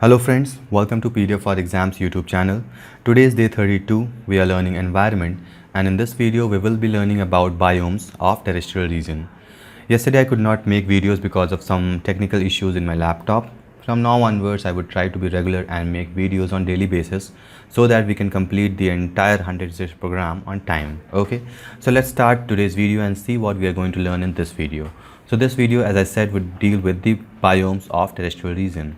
Hello friends, welcome to PDF for Exams YouTube channel. Today is day 32, we are learning environment, and in this video we will be learning about biomes of terrestrial region. Yesterday I could not make videos because of some technical issues in my laptop. From now onwards I would try to be regular and make videos on daily basis so that we can complete the entire 100 days program on time. Okay, so let's start today's video and see what we are going to learn in this video. So this video, as I said, would deal with the biomes of terrestrial region.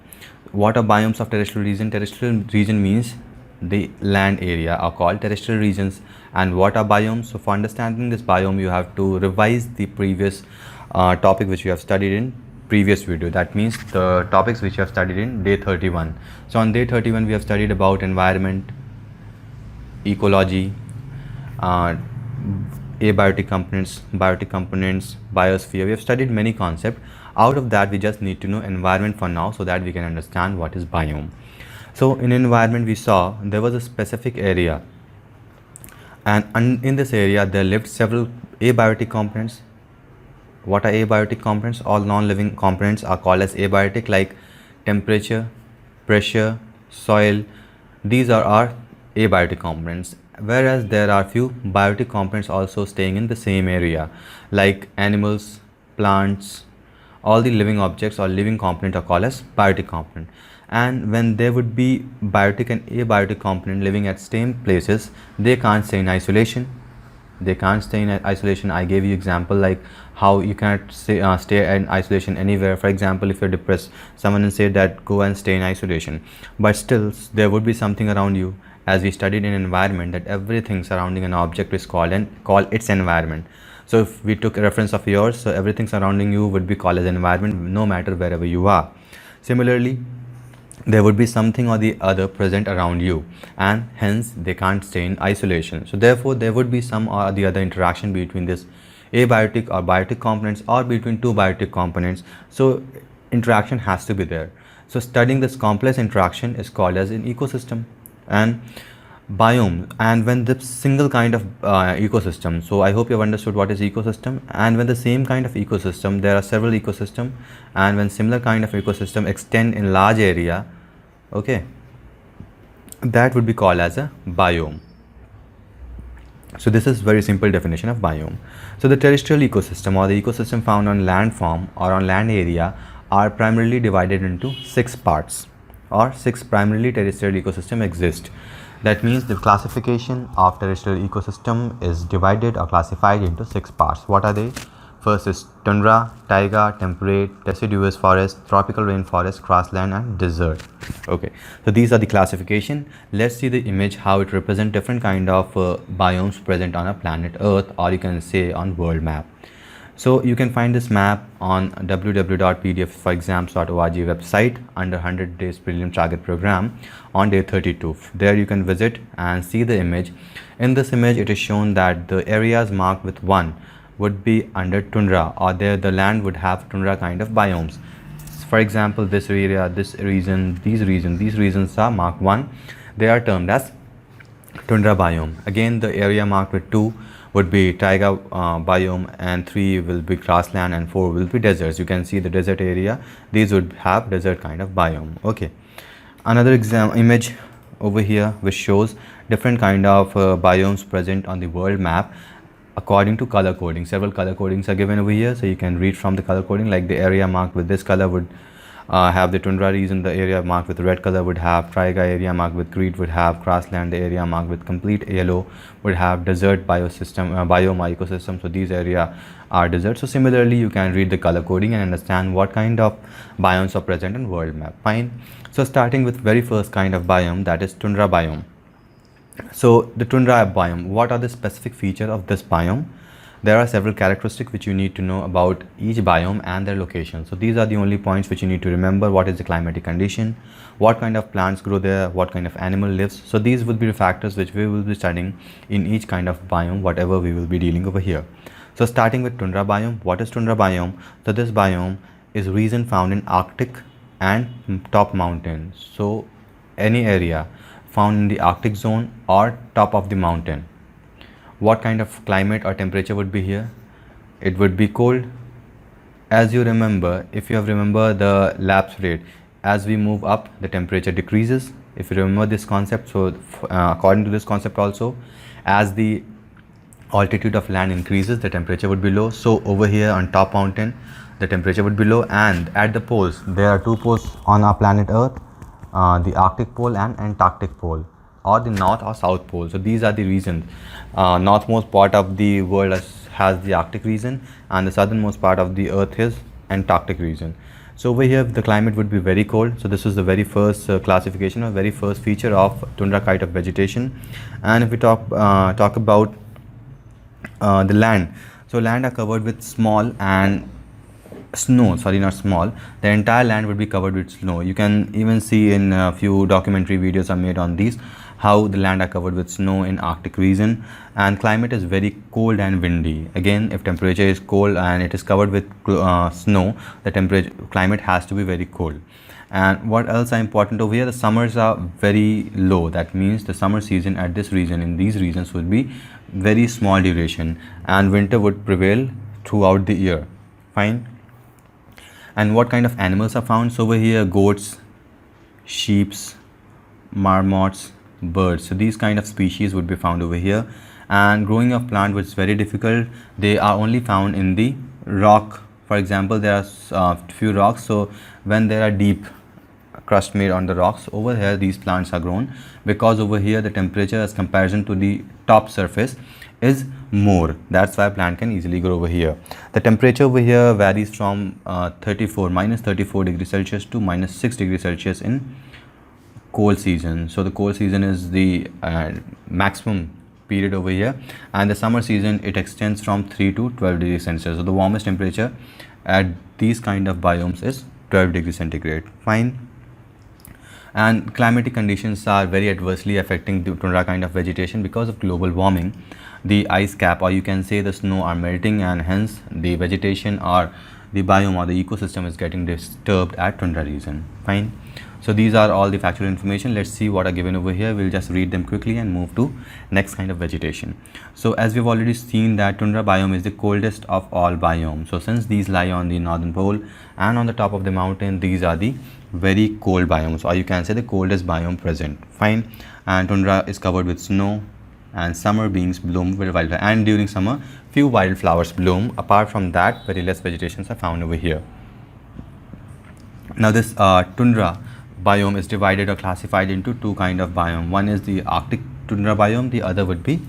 What are biomes of terrestrial region? Terrestrial region means the land area are called terrestrial regions. And what are biomes? So for understanding this biome, you have to revise the previous topic which you have studied in previous video. That means the topics which you have studied in day 31. So on day 31 we have studied about environment, ecology, abiotic components, biosphere. We have studied many concepts. Out of that we just need to know environment for now so that we can understand what is biome. So in environment we saw there was a specific area, and in this area there lived several abiotic components. What are abiotic components? All non-living components are called as abiotic, like temperature, pressure, soil. These are our abiotic components, whereas there are few biotic components also staying in the same area, like animals, plants. All the living objects or living component are called as biotic component. And when there would be biotic and abiotic component living at same places, they can't stay in isolation. I gave you example like how you cannot stay in isolation anywhere. For example, if you're depressed, someone will say that go and stay in isolation, but still there would be something around you. As we studied in environment, that everything surrounding an object is called its environment. So if we took a reference of yours, so everything surrounding you would be called as environment, no matter wherever you are. Similarly, there would be something or the other present around you, and hence they can't stay in isolation. So therefore there would be some or the other interaction between this abiotic or biotic components, or between two biotic components. So interaction has to be there. So studying this complex interaction is called as an ecosystem. And biome, and when the single kind of ecosystem, so I hope you have understood what is ecosystem. And when the same kind of ecosystem, there are several ecosystem, and when similar kind of ecosystem extend in large area, okay, that would be called as a biome. So this is very simple definition of biome. So the terrestrial ecosystem, or the ecosystem found on land form or on land area, are primarily divided into 6 parts, or 6 primarily terrestrial ecosystem exist. That means the classification of terrestrial ecosystem is divided or classified into 6 parts. What are they? First is tundra, taiga, temperate, deciduous forest, tropical rainforest, grassland, and desert. Okay, so these are the classification. Let's see the image, how it represents different kind of biomes present on a planet Earth, or you can say on world map. So you can find this map on www.pdfforexams.org website under 100 days prelim target program on day 32. There you can visit and see the image. In this image it is shown that the areas marked with 1 would be under tundra, or there the land would have tundra kind of biomes. For example, this area, this region, these regions are marked 1. They are termed as tundra biome. Again, the area marked with 2 would be taiga biome, and 3 will be grassland, and 4 will be deserts. You can see the desert area, these would have desert kind of biome. Okay, another image over here which shows different kind of biomes present on the world map according to color coding. Several color codings are given over here, so you can read from the color coding. Like the area marked with this color would have the tundra region, the area marked with red color would have taiga, area marked with green would have grassland, the area marked with complete yellow would have desert biosystem, biome ecosystem. So these area are desert. So similarly you can read the color coding and understand what kind of biomes are present in world map. Fine. So starting with very first kind of biome, that is tundra biome. So the tundra biome, what are the specific features of this biome? There are several characteristics which you need to know about each biome and their location. So these are the only points which you need to remember. What is the climatic condition, what kind of plants grow there, what kind of animal lives. So these would be the factors which we will be studying in each kind of biome, whatever we will be dealing over here. So starting with tundra biome, what is tundra biome? So this biome is region found in Arctic and top mountain. So any area found in the Arctic zone or top of the mountain. What kind of climate or temperature would be here? It would be cold. As you remember, if you have remember the lapse rate, as we move up, the temperature decreases. If you remember this concept, so according to this concept also, as the altitude of land increases, the temperature would be low. So over here on top mountain, the temperature would be low, and at the poles, there are two poles on our planet Earth, the Arctic pole and Antarctic pole, or the north or south pole. So these are the regions. Northmost part of the world has the Arctic region, and the southernmost part of the Earth is Antarctic region. So over here the climate would be very cold. So this is the very first classification or very first feature of tundra kind of vegetation. And if we talk about the land, so land are covered with small and snow, sorry, not small, the entire land would be covered with snow. You can even see in a few documentary videos are made on these, how the land are covered with snow in Arctic region. And climate is very cold and windy. Again, if temperature is cold and it is covered with snow, the climate has to be very cold. And what else are important over here, the summers are very low. That means the summer season at this region, in these regions, would be very small duration, and winter would prevail throughout the year. Fine. And what kind of animals are found? So over here, goats, sheep, marmots, birds. So these kind of species would be found over here. And growing of plant was very difficult. They are only found in the rock. For example, there are few rocks. So when there are deep crust made on the rocks, over here these plants are grown, because over here the temperature as comparison to the top surface is more. That's why plant can easily grow over here. The temperature over here varies from minus 34 degrees Celsius to minus 6 degrees Celsius in cold season. So the cold season is the maximum period over here, and the summer season, it extends from 3 to 12 degrees Celsius. So the warmest temperature at these kind of biomes is 12 degrees centigrade. Fine. And climatic conditions are very adversely affecting the tundra kind of vegetation because of global warming. The ice cap, or you can say the snow, are melting, and hence the vegetation or the biome or the ecosystem is getting disturbed at tundra region. Fine. So these are all the factual information. Let's see what are given over here. We'll just read them quickly and move to next kind of vegetation. So as we've already seen that tundra biome is the coldest of all biomes. So since these lie on the northern pole and on the top of the mountain, these are the very cold biomes, or you can say the coldest biome present. Fine. And tundra is covered with snow, and summer beings bloom with wildflowers, and during summer few wildflowers bloom. Apart from that, very less vegetations are found over here. Now this tundra biome is divided or classified into two kind of biome. One is the Arctic tundra biome, the other would be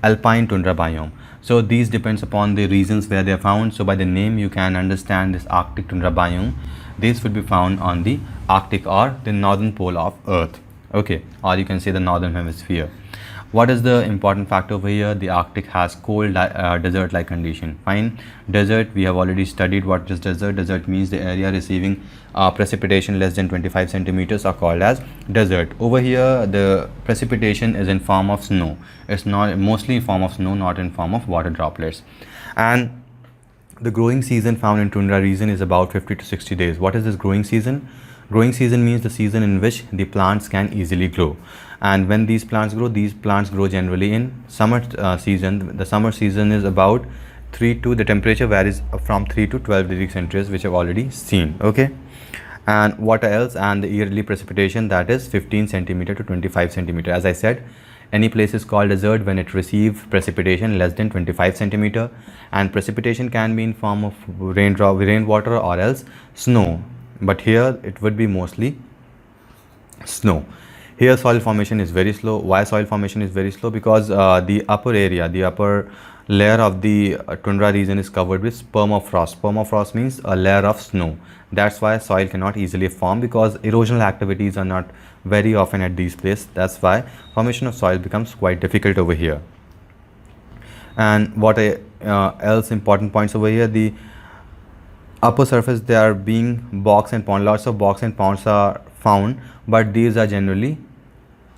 alpine tundra biome. So these depends upon the regions where they are found. So by the name you can understand this Arctic tundra biome. This would be found on the Arctic or the northern pole of Earth. Okay, or you can say the northern hemisphere. What is the important fact over here? The Arctic has cold desert-like condition. Fine. Desert, we have already studied what is desert. Desert means the area receiving precipitation less than 25 centimeters are called as desert. Over here, the precipitation is in form of snow. It's not mostly in form of snow, not in form of water droplets. And the growing season found in tundra region is about 50 to 60 days. What is this growing season? Growing season means the season in which the plants can easily grow. And when these plants grow generally in summer season. The summer season is about the temperature varies from 3 to 12 degrees Celsius, which I've already seen. Okay. And what else? And the yearly precipitation, that is 15 centimeter to 25 centimeter. As I said, any place is called desert when it receives precipitation less than 25 centimeter, and precipitation can be in form of rainwater or else snow. But here it would be mostly snow. Here soil formation is very slow. Why soil formation is very slow? Because the upper layer of the tundra region is covered with permafrost. Permafrost means a layer of snow. That's why soil cannot easily form, because erosional activities are not very often at these places. That's why formation of soil becomes quite difficult over here. And what else important points over here? The upper surface, there are being bogs and ponds. Lots of bogs and ponds are found, but these are generally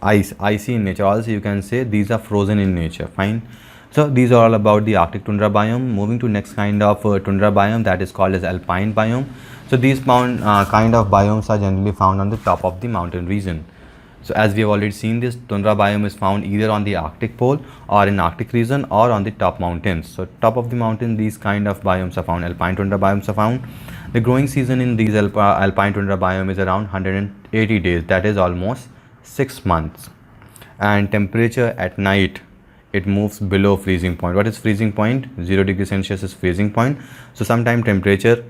icy in nature. Also you can say these are frozen in nature. Fine. So these are all about the Arctic tundra biome. Moving to next kind of tundra biome, that is called as alpine biome. So these kind of biomes are generally found on the top of the mountain region. So as we have already seen, this tundra biome is found either on the Arctic pole or in Arctic region or on the top mountains. So top of the mountain, these kind of biomes are found. Alpine tundra biomes are found. The growing season in these alpine tundra biome is around 180 days, that is almost 6 months. And temperature at night, it moves below freezing point. What is freezing point? 0 degrees Celsius is freezing point. So sometime temperature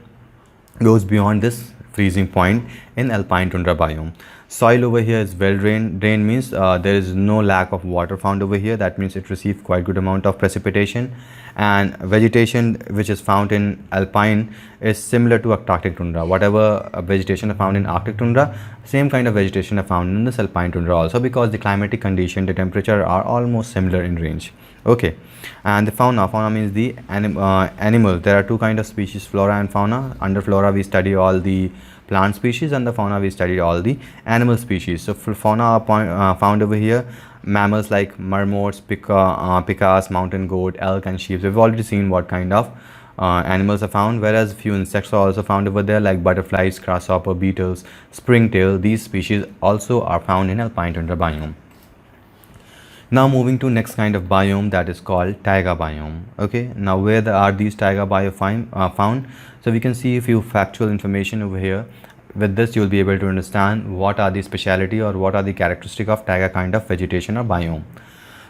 goes beyond this freezing point in alpine tundra biome. Soil over here is well drained. Drain means there is no lack of water found over here. That means it receives quite good amount of precipitation. And vegetation which is found in alpine is similar to Arctic tundra. Whatever vegetation are found in Arctic tundra, same kind of vegetation are found in this alpine tundra also, because the climatic condition, the temperature are almost similar in range. Okay. And the fauna means the animal. There are two kind of species, flora and fauna. Under flora we study all the plant species, and the fauna we study all the animal species. So fauna are found over here, mammals like marmots, pikas, mountain goat, elk and sheep. We've already seen what kind of animals are found, whereas few insects are also found over there, like butterflies, grasshopper, beetles, springtail. These species also are found in alpine tundra biome. Now moving to next kind of biome, that is called taiga biome. Okay, now where are these taiga biome found? So we can see a few factual information over here. With this you will be able to understand what are the speciality or what are the characteristic of taiga kind of vegetation or biome.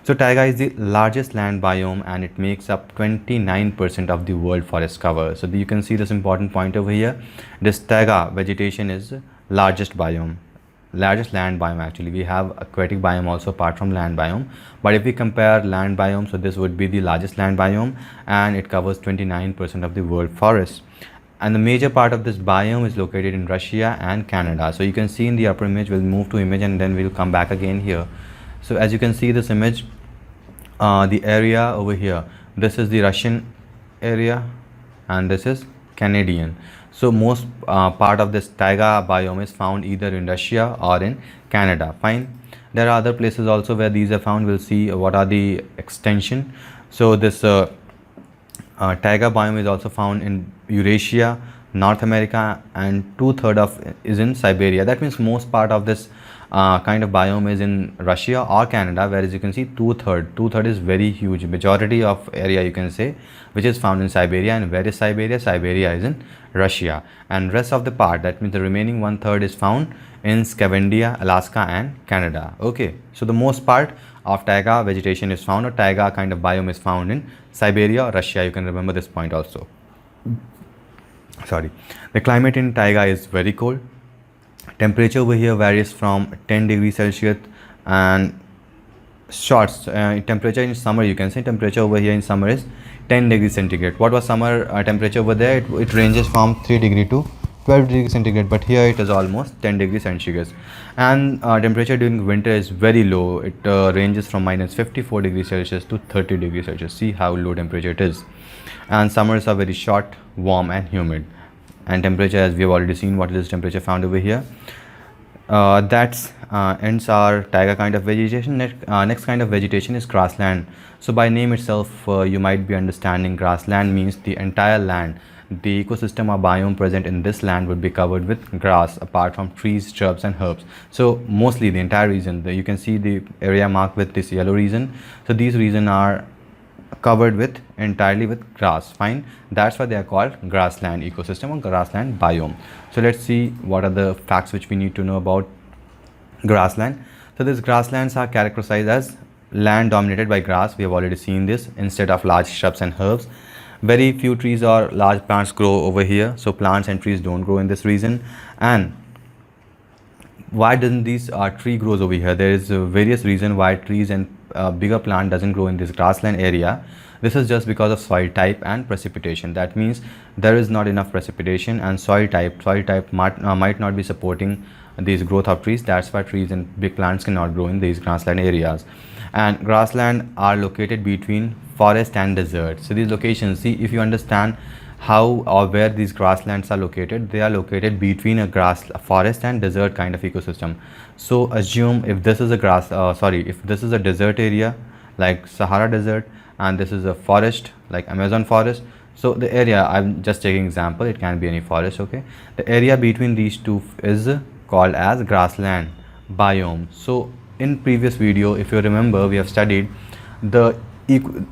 So taiga is the largest land biome and it makes up 29% of the world forest cover. So you can see this important point over here. This taiga vegetation is largest biome, largest land biome. Actually we have aquatic biome also apart from land biome, but if we compare land biome, so this would be the largest land biome and it covers 29% of the world forest. And the major part of this biome is located in Russia and Canada. So you can see in the upper image, we'll move to image and then we'll come back again here. So as you can see this image, the area over here, this is the Russian area and this is Canadian. So most part of this taiga biome is found either in Russia or in Canada. Fine. There are other places also where these are found. We'll see what are the extension. So this taiga biome is also found in Eurasia, North America, and 2/3 of is in Siberia. That means most part of this kind of biome is in Russia or Canada, whereas you can see 2/3 is very huge. Majority of area you can say which is found in Siberia. And where is Siberia? Siberia is in Russia, and rest of the part, that means the remaining 1/3 is found in Scandia, Alaska and Canada. Okay, so the most part of taiga vegetation is found, or taiga kind of biome is found in Siberia or Russia. You can remember this point also. Sorry. The climate in taiga is very cold. Temperature over here varies from 10 degrees Celsius and shorts. Temperature in summer, you can say temperature over here in summer is 10 degrees centigrade. What was summer temperature over there? It ranges from 3 degree to 12 degrees centigrade, but here it is almost 10 degrees centigrade. And temperature during winter is very low. It ranges from minus 54 degrees Celsius to 30 degrees Celsius. See how low temperature it is. And summers are very short, warm and humid. And temperature, as we have already seen what is temperature found over here. That's ends our taiga kind of vegetation. Next kind of vegetation is grassland. So by name itself, you might be understanding grassland means the entire land. The ecosystem or biome present in this land would be covered with grass apart from trees, shrubs and herbs. So mostly the entire region, you can see the area marked with this yellow region. So these regions are covered with entirely with grass. Fine, that's why they are called grassland ecosystem or grassland biome. So let's see what are the facts which we need to know about grassland. So these grasslands are characterized as land dominated by grass. We have already seen this, instead of large shrubs and herbs. Very few trees or large plants grow over here, so plants and trees don't grow in this region. And why doesn't these tree grows over here? There is various reason why trees and bigger plant doesn't grow in this grassland area. This is just because of soil type and precipitation. That means there is not enough precipitation, and soil type might not be supporting these growth of trees. That's why trees and big plants cannot grow in these grassland areas. And grassland are located between forest and desert. So these locations, see, if you understand how or where these grasslands are located, they are located between a forest and desert kind of ecosystem. So assume if this is a if this is a desert area like Sahara Desert, and this is a forest like Amazon forest. So the area, I'm just taking example, it can be any forest. Okay, the area between these two is called as grassland biome. So in previous video, if you remember, we have studied the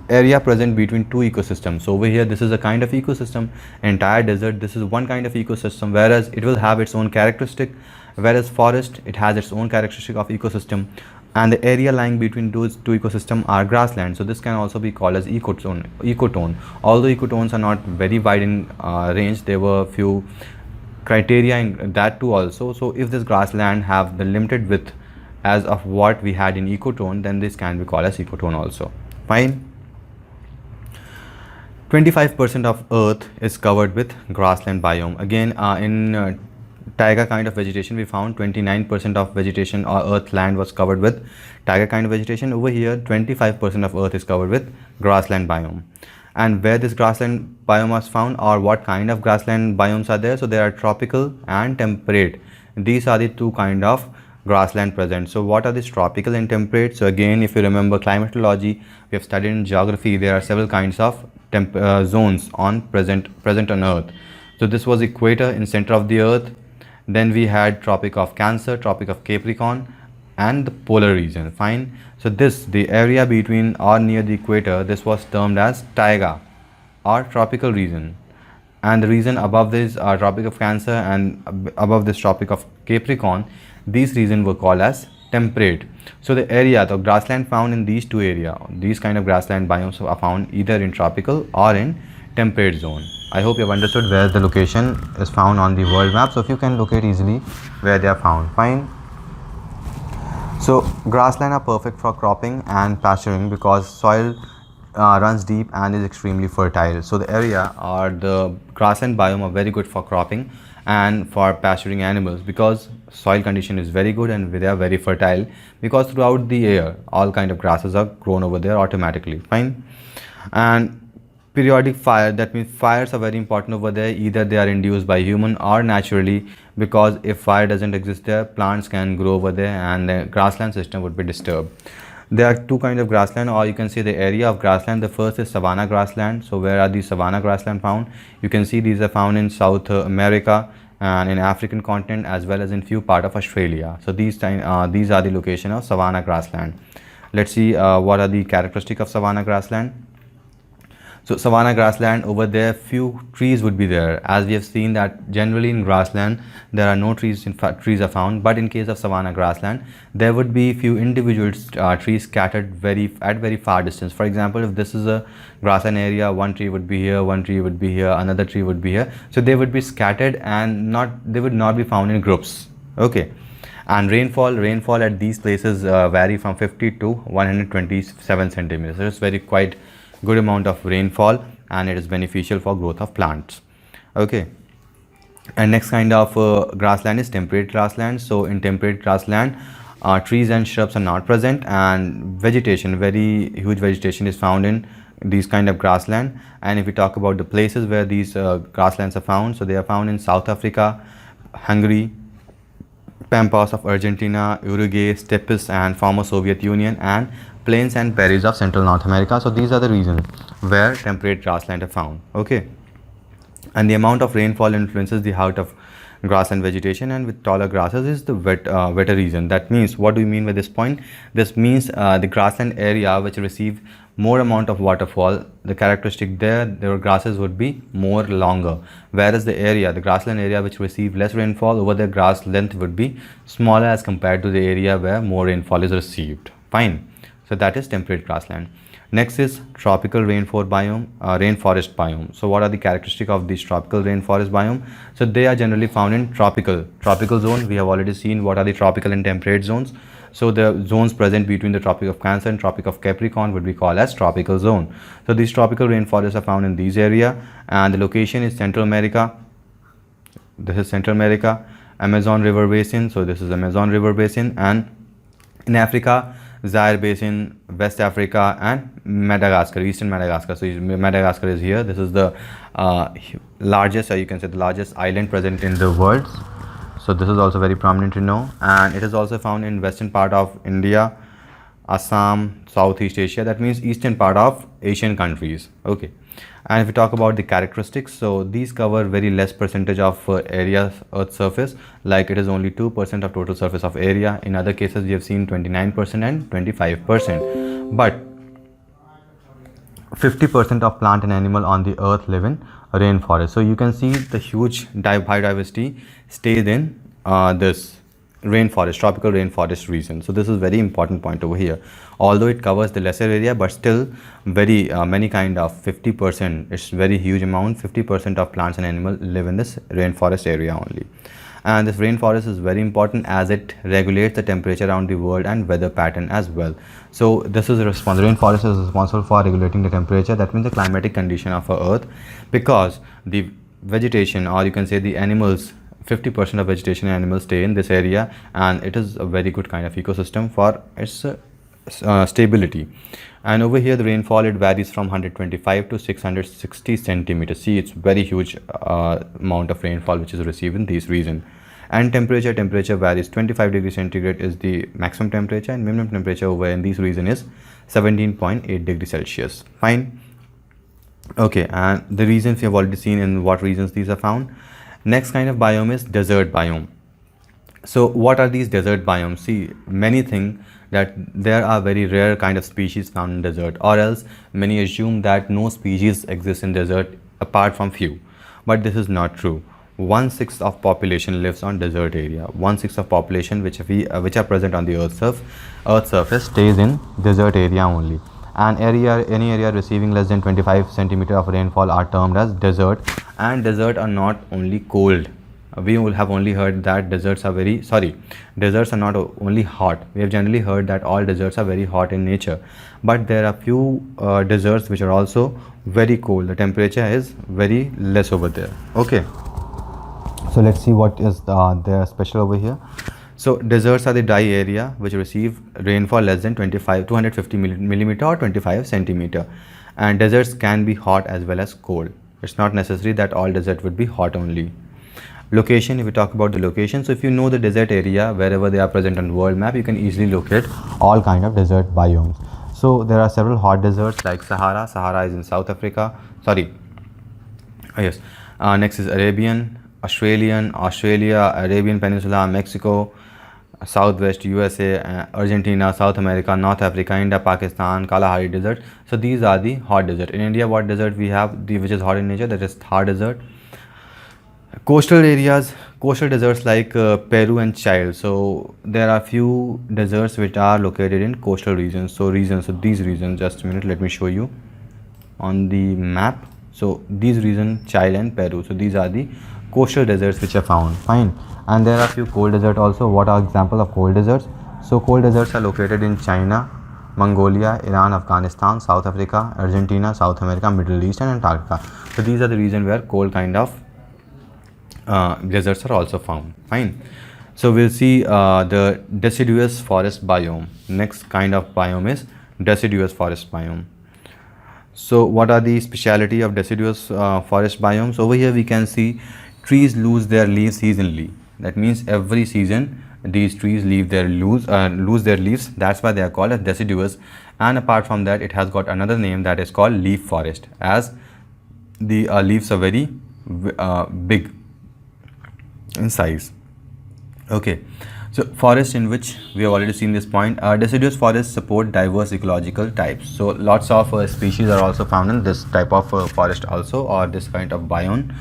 area present between two ecosystems. So over here, this is a kind of ecosystem. Entire desert, this is one kind of ecosystem, whereas it will have its own characteristic, whereas forest, it has its own characteristic of ecosystem, and the area lying between those two ecosystems are grassland. So this can also be called as ecotone. Although ecotones are not very wide in range, there were few criteria in that too also. So if this grassland have the limited width as of what we had in ecotone, then this can be called as ecotone also. Fine. 25% of earth is covered with grassland biome. Again, in taiga kind of vegetation, we found 29% of vegetation or earth land was covered with taiga kind of vegetation. Over here, 25% of earth is covered with grassland biome. And where this grassland biome was found, or what kind of grassland biomes are there? So there are tropical and temperate. These are the two kind of grassland present. So what are these tropical and temperate? So again, if you remember climatology, we have studied in geography, there are several kinds of zones on present on earth. So this was equator in center of the earth. Then we had Tropic of Cancer, Tropic of Capricorn, and the polar region. Fine. So this, the area between or near the equator, this was termed as taiga or tropical region. And the region above this Tropic of Cancer and above this Tropic of Capricorn, these regions were called as temperate. So the area, the grassland found in these two areas, these kind of grassland biomes are found either in tropical or in temperate zone. I hope you have understood where the location is found on the world map. So if you can locate easily where they are found. Fine. So grassland are perfect for cropping and pasturing because soil runs deep and is extremely fertile. So the area or the grassland biome are very good for cropping and for pasturing animals because soil condition is very good and they are very fertile, because throughout the year all kind of grasses are grown over there automatically. Fine. And periodic fire, that means fires are very important over there. Either they are induced by human or naturally, because if fire doesn't exist there, plants can grow over there and the grassland system would be disturbed. There are two kinds of grassland, or you can say the area of grassland. The first is savanna grassland. So where are these savanna grassland found? You can see these are found in South America and in African continent, as well as in few part of Australia. So these are the location of savanna grassland. Let's see what are the characteristic of savanna grassland. So savanna grassland, over there few trees would be there, as we have seen that generally in grassland there are no trees. In fact, trees are found, but in case of savanna grassland there would be few individual trees scattered at very far distance. For example, if this is a grassland area, one tree would be here, one tree would be here, another tree would be here. So they would be scattered and they would not be found in groups. Okay. And rainfall at these places vary from 50 to 127 centimeters. So it's very quite good amount of rainfall and it is beneficial for growth of plants. Okay. And next kind of grassland is temperate grassland. So in temperate grassland, trees and shrubs are not present, and vegetation, very huge vegetation is found in these kind of grassland. And if we talk about the places where these grasslands are found, so they are found in South Africa, Hungary, Pampas of Argentina, Uruguay, steppes and former Soviet Union, and plains and prairies of Central North America. So these are the regions where temperate grassland are found. Okay. And the amount of rainfall influences the height of grassland vegetation, and with taller grasses is the wetter region. That means, what do we mean by this point? This means the grassland area which receive more amount of waterfall, the characteristic there, their grasses would be more longer, whereas the grassland area which receive less rainfall, over the grass length would be smaller as compared to the area where more rainfall is received. Fine. So that is temperate grassland. Next is tropical rainforest biome. So what are the characteristics of this tropical rainforest biome? So they are generally found in tropical zone. We have already seen what are the tropical and temperate zones. So the zones present between the Tropic of Cancer and Tropic of Capricorn would be called as tropical zone. So these tropical rainforests are found in these area, and the location is Central America. This is Central America, Amazon River Basin. So this is Amazon River Basin, and in Africa, Zaire Basin, West Africa, and Madagascar, Eastern Madagascar. So Madagascar is here. This is the largest, or you can say the largest island present in the world. So this is also very prominent to know, and it is also found in western part of India, Assam, Southeast Asia. That means eastern part of Asian countries. Okay. And if we talk about the characteristics, so these cover very less percentage of area earth surface, like it is only 2% of total surface of area. In other cases we have seen 29% and 25%. But 50% of plant and animal on the earth live in rainforest. So you can see the huge biodiversity stays in this rainforest, tropical rainforest region. So this is very important point over here. Although it covers the lesser area, but still very many kind of 50%, it's very huge amount. 50% of plants and animals live in this rainforest area only. And this rainforest is very important as it regulates the temperature around the world and weather pattern as well. So this is responsible. Rainforest is responsible for regulating the temperature, that means the climatic condition of our earth, because the vegetation, or you can say the animals, 50% of vegetation and animals stay in this area, and it is a very good kind of ecosystem for its stability. And over here the rainfall, it varies from 125 to 660 centimeters. See, it's very huge amount of rainfall which is received in this region. And temperature varies. 25 degrees centigrade is the maximum temperature, and minimum temperature over in this region is 17.8 degrees Celsius. Fine. Okay, and the reasons we have already seen in what regions these are found. Next kind of biome is desert biome. So what are these desert biomes? See, many think that there are very rare kind of species found in desert, or else many assume that no species exist in desert apart from few. But this is not true. 1/6 of population lives on desert area. 1/6 of population which are present on the earth surface stays in desert area only. And any area receiving less than 25 centimeter of rainfall are termed as desert. And desert are not only cold. We will have only heard that deserts are not only hot. We have generally heard that all deserts are very hot in nature, but there are few deserts which are also very cold. The temperature is very less over there. Okay, so let's see what is there special over here. So deserts are the dry area which receive rainfall less than 250 millimeter or 25 centimeter. And deserts can be hot as well as cold. It's not necessary that all desert would be hot only. Location, if we talk about the location, so if you know the desert area wherever they are present on world map, you can easily locate all kind of desert biomes. So there are several hot deserts like Sahara. Sahara is in South Africa. Next is Australia, Arabian Peninsula, Mexico, Southwest USA, Argentina, South America, North Africa, India, Pakistan, Kalahari Desert. So these are the hot desert. In India, what desert we have, which is hot in nature, that is Thar Desert. Coastal deserts like Peru and Chile. So there are few deserts which are located in coastal regions. So these regions, just a minute, let me show you on the map. So these regions, Chile and Peru. So these are the coastal deserts which are found. Fine. And there are few cold deserts also. What are example of cold deserts? So cold deserts are located in China, Mongolia, Iran, Afghanistan, South Africa, Argentina, South America, Middle East and Antarctica. So these are the regions where cold kind of deserts are also found. Fine. So we'll see the deciduous forest biome. Next kind of biome is deciduous forest biome. So what are the speciality of deciduous forest biomes? Over here we can see trees lose their leaves seasonally. That means every season these trees lose their leaves. That's why they are called as deciduous. And apart from that, it has got another name that is called leaf forest, as the leaves are very big in size. Okay, so forest in which we have already seen this point. Deciduous forests support diverse ecological types. So lots of species are also found in this type of forest also, or this kind of biome.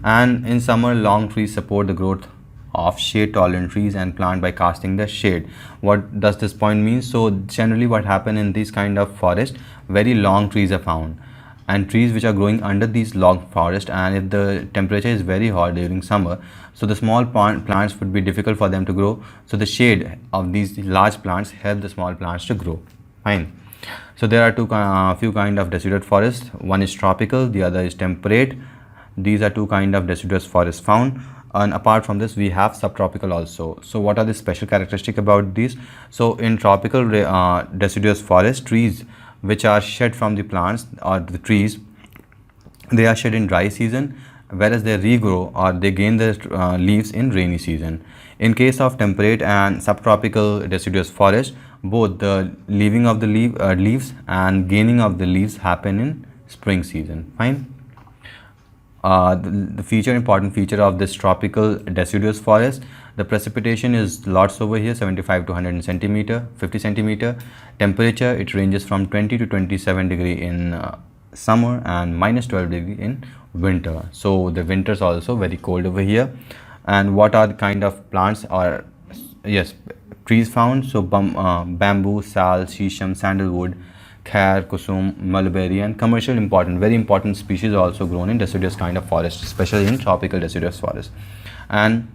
And in summer, long trees support the growth of shade tolerant trees and plant by casting the shade. What does this point mean? So generally what happen in this kind of forest, very long trees are found, and trees which are growing under these long forest, and if the temperature is very hot during summer, so the small plants would be difficult for them to grow. So the shade of these large plants help the small plants to grow. Fine. So there are few kind of deciduous forests. One is tropical, the other is temperate. These are two kind of deciduous forests found. And apart from this, we have subtropical also. So what are the special characteristics about these? So in tropical deciduous forest, trees which are shed from the plants or the trees, they are shed in dry season, whereas they regrow or they gain their leaves in rainy season. In case of temperate and subtropical deciduous forest, both the leaving of the leaves and gaining of the leaves happen in spring season. Fine. The important feature of this tropical deciduous forest, the precipitation is lots over here, 75 to 100 centimeter, 50 centimeter. Temperature, it ranges from 20 to 27 degree in summer and minus 12 degree in winter. So the winter is also very cold over here. And what are the kind of plants or yes, trees found? So bamboo, sal, shisham, sandalwood, khair, kusum, mulberry, and commercial important, very important species also grown in deciduous kind of forest, especially in tropical deciduous forest. And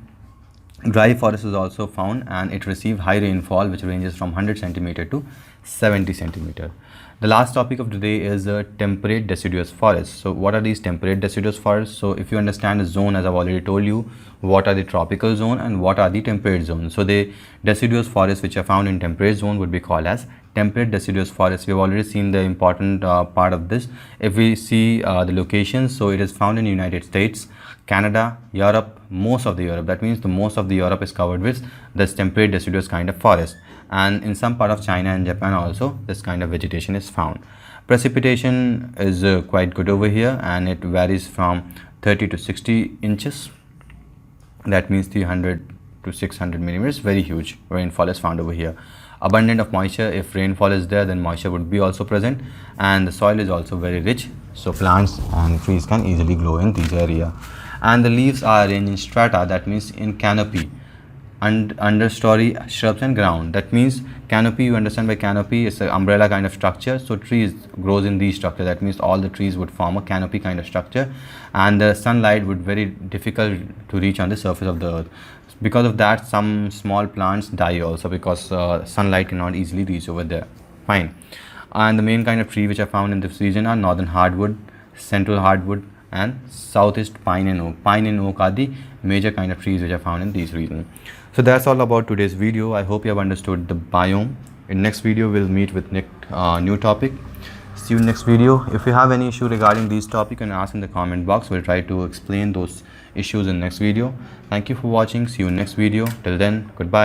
dry forest is also found, and it receives high rainfall which ranges from 100 centimeter to 70 centimeter. The last topic of today is temperate deciduous forest. So what are these temperate deciduous forests? So if you understand the zone, as I've already told you, what are the tropical zone and what are the temperate zone. So the deciduous forests which are found in temperate zone would be called as temperate deciduous forests. We have already seen the important part of this. If we see the locations, so it is found in United States, Canada, Europe, most of the Europe. That means the most of the Europe is covered with this temperate deciduous kind of forest. And in some part of China and Japan also, this kind of vegetation is found. Precipitation is quite good over here, and it varies from 30 to 60 inches. That means 300 to 600 millimeters. Very huge rainfall is found over here. Abundant of moisture. If rainfall is there, then moisture would be also present, and the soil is also very rich, so plants and trees can easily grow in this area. And the leaves are arranged in strata, that means in canopy, and understory, shrubs and ground. That means canopy, you understand by canopy, is an umbrella kind of structure. So trees grows in these structure. That means all the trees would form a canopy kind of structure, and the sunlight would very difficult to reach on the surface of the earth. Because of that, some small plants die also, because sunlight cannot easily reach over there. Fine. And the main kind of tree which are found in this region are northern hardwood, central hardwood, and southeast pine and oak. Pine and oak are the major kind of trees which are found in these regions. So that's all about today's video. I hope you have understood the biome. In next video, we'll meet with new topic. See you in next video. If you have any issue regarding these topics, you can ask in the comment box. We'll try to explain those issues in next video. Thank you for watching. See you in next video. Till then, goodbye.